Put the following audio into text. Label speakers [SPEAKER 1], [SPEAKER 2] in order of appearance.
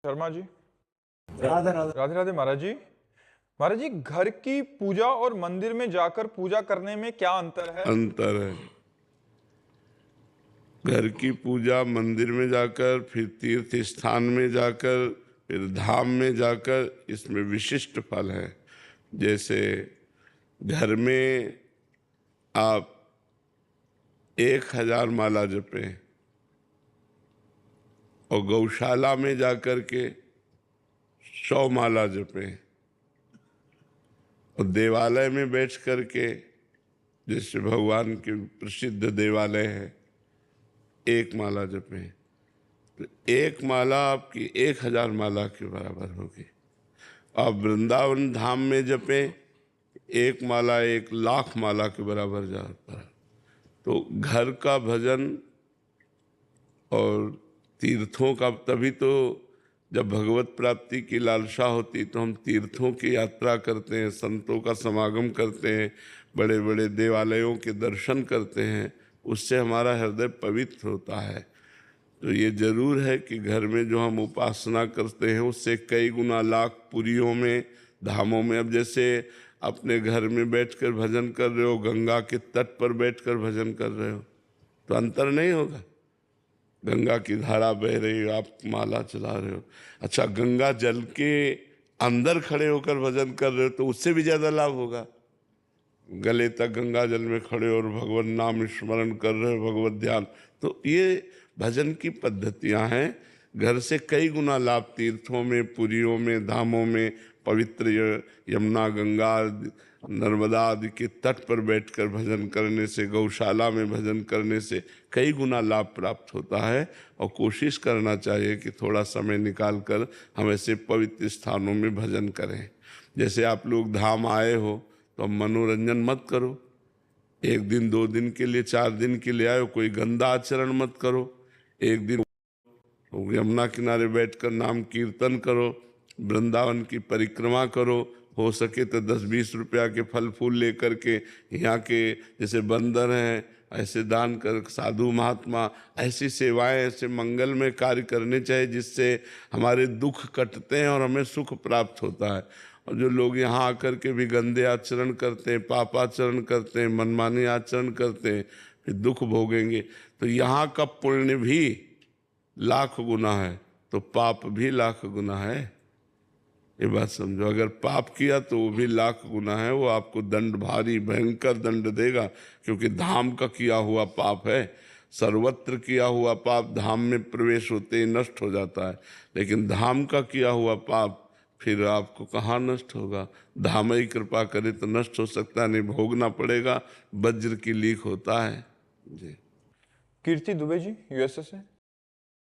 [SPEAKER 1] शर्मा जी।
[SPEAKER 2] राधे राधे।
[SPEAKER 1] राधे राधे महाराज जी। महाराज जी, घर की पूजा और मंदिर में जाकर पूजा करने में क्या अंतर है?
[SPEAKER 3] अंतर है। घर की पूजा मंदिर में जाकर, फिर तीर्थ स्थान में जाकर, फिर धाम में जाकर, इसमें विशिष्ट फल है। जैसे घर में आप 1000 माला जपें और गौशाला में जाकर के 100 माला जपें और देवालय में बैठ करके, जैसे भगवान के प्रसिद्ध देवालय है, 1 माला जपें, तो 1 माला आपकी 1000 माला के बराबर होगी। आप वृंदावन धाम में जपें, 1 माला 1,00,000 माला के बराबर जाता है। तो घर का भजन और तीर्थों का, तभी तो जब भगवत प्राप्ति की लालसा होती तो हम तीर्थों की यात्रा करते हैं, संतों का समागम करते हैं, बड़े बड़े देवालयों के दर्शन करते हैं, उससे हमारा हृदय पवित्र होता है। तो ये जरूर है कि घर में जो हम उपासना करते हैं उससे कई गुना लाख पुरियों में, धामों में। अब जैसे अपने घर में बैठकर भजन कर रहे हो, गंगा के तट पर बैठकर भजन कर रहे हो, तो अंतर नहीं होगा। गंगा की धारा बह रही हो, आप माला चला रहे हो। अच्छा, गंगा जल के अंदर खड़े होकर भजन कर रहे हो तो उससे भी ज्यादा लाभ होगा। गले तक गंगा जल में खड़े और भगवत नाम स्मरण कर रहे हो, भगवत ध्यान, तो ये भजन की पद्धतियां हैं। घर से कई गुना लाभ तीर्थों में, पुरियों में, धामों में, पवित्र यमुना, गंगा, नर्मदा आदि के तट पर बैठकर भजन करने से, गौशाला में भजन करने से कई गुना लाभ प्राप्त होता है। और कोशिश करना चाहिए कि थोड़ा समय निकाल कर हम ऐसे पवित्र स्थानों में भजन करें। जैसे आप लोग धाम आए हो तो मनोरंजन मत करो। 1 दिन 2 दिन के लिए, 4 दिन के लिए आए हो, कोई गंदा आचरण मत करो। 1 दिन यमुना किनारे बैठकर नाम कीर्तन करो, वृंदावन की परिक्रमा करो, हो सके तो 10-20 रुपया के फल फूल लेकर के यहाँ के जैसे बंदर हैं ऐसे दान कर, साधु महात्मा ऐसी सेवाएं, ऐसे मंगलमय कार्य करने चाहिए जिससे हमारे दुख कटते हैं और हमें सुख प्राप्त होता है। और जो लोग यहाँ आकर के भी गंदे आचरण करते हैं, पापाचरण करते हैं, मनमानी आचरण करते हैं, फिर दुख भोगेंगे। तो यहाँ का पुण्य भी लाख गुना है तो पाप भी लाख गुना है। ये बात समझो। अगर पाप किया तो वो भी लाख गुना है, वो आपको दंड, भारी भयंकर दंड देगा, क्योंकि धाम का किया हुआ पाप है। सर्वत्र किया हुआ पाप धाम में प्रवेश होते ही नष्ट हो जाता है, लेकिन धाम का किया हुआ पाप फिर आपको कहाँ नष्ट होगा। धाम ही कृपा करे तो नष्ट हो सकता है, नहीं भोगना पड़ेगा। वज्र की लीक होता है जी।
[SPEAKER 1] कीर्ति दुबे जी, यूएसए से।